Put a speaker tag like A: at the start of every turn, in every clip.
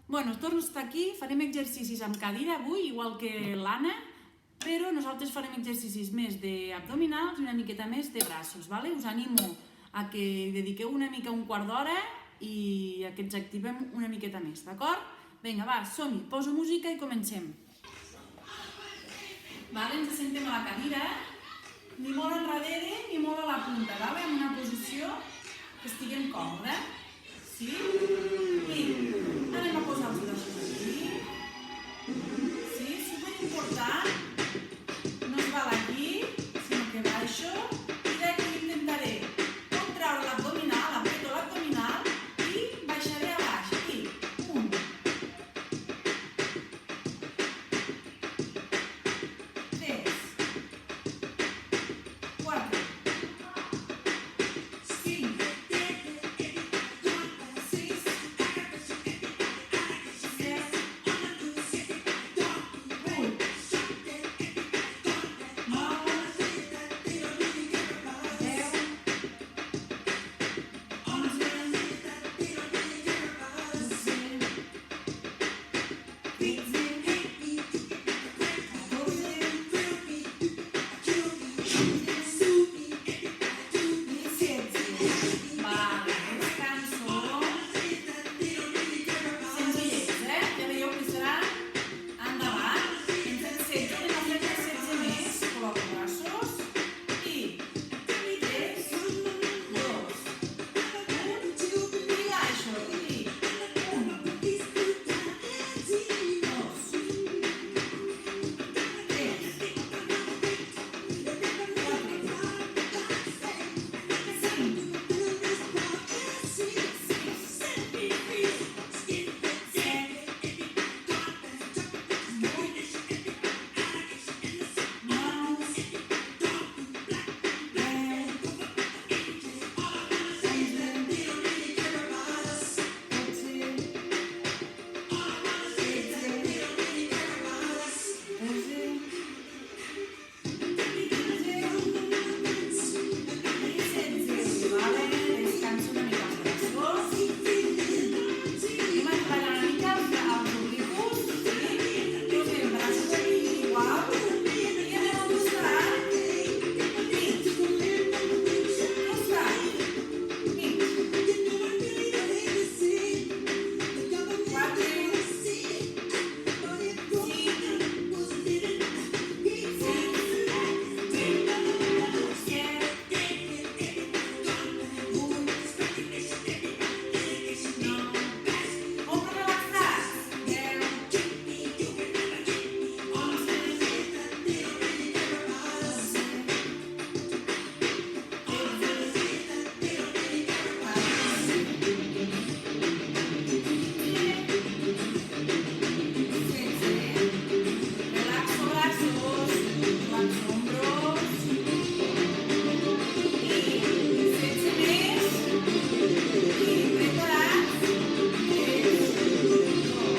A: Bueno, torno a estar aquí, farem exercicis amb cadira avui, igual que l'Anna, però nosaltres farem exercicis més d'abdominals i una miqueta més de braços, ¿vale? Us animo a que hi dediqueu una mica un quart d'hora i a que ens activem una miqueta més, d'acord? Vinga, va, som-hi, poso música i comencem. Vale, ens assentem a la cadira, ni molt enrere ni molt a la punta, vale? En una posició que estiguem còmodes. Sí? I anem a posar els braços aquí. Sí? Superimportant. No es val aquí, sinó que baixo. I d'aquí intentaré contraure l'abdominal, apreto l'abdominal i baixaré a baix. I 1, 3, 4, 5, 6, 7, 8, 9, 10, 11, 12, 15, 16. Vale, descanso. Senzillets, Ja veieu que serà endavant. Hem fet 16, anem a fer 16 més. Col·loco braços. I 3, 2, 1, i baixo. I 1, 2, 3, relaxo braços, relaxo ombros. I 16 més. I preparats. 3, 2, i 12.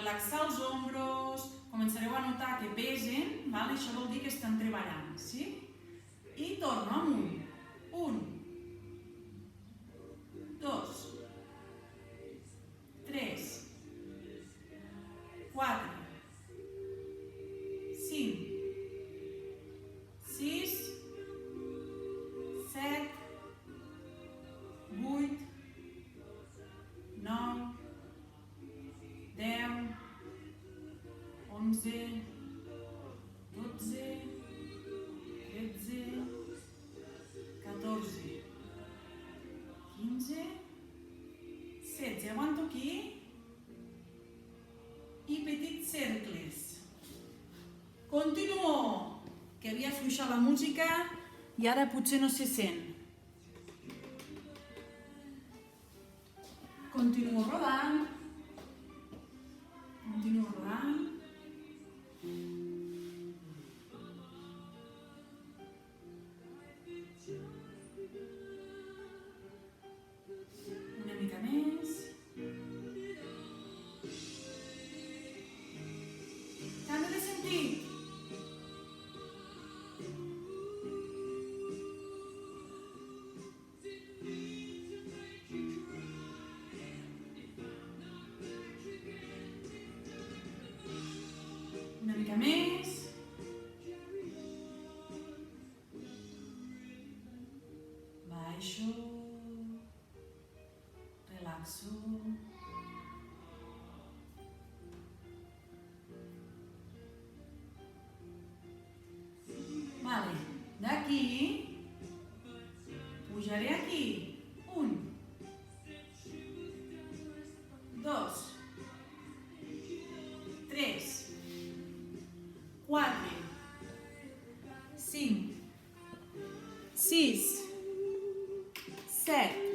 A: relaxar els ombros, començareu a notar que pesen, val? Això vol dir que estan treballant, sí? I torno amunt. 1, 2, 3, 4, 5, 6, 7, 8, 9, 10, 11, 12, 13, 14, 15, 16. Aguanto aquí. I petits cercles. Continuo, que havia afluixat la música i ara potser no se sent. Continuo rodant. Continuo rodant. Una mica més. Canvi de sentit. Una mica més. Baixo. Relaxo. Vale, d'aquí pujaré aquí. 1, 2, 3, 4, 5, 6, 7,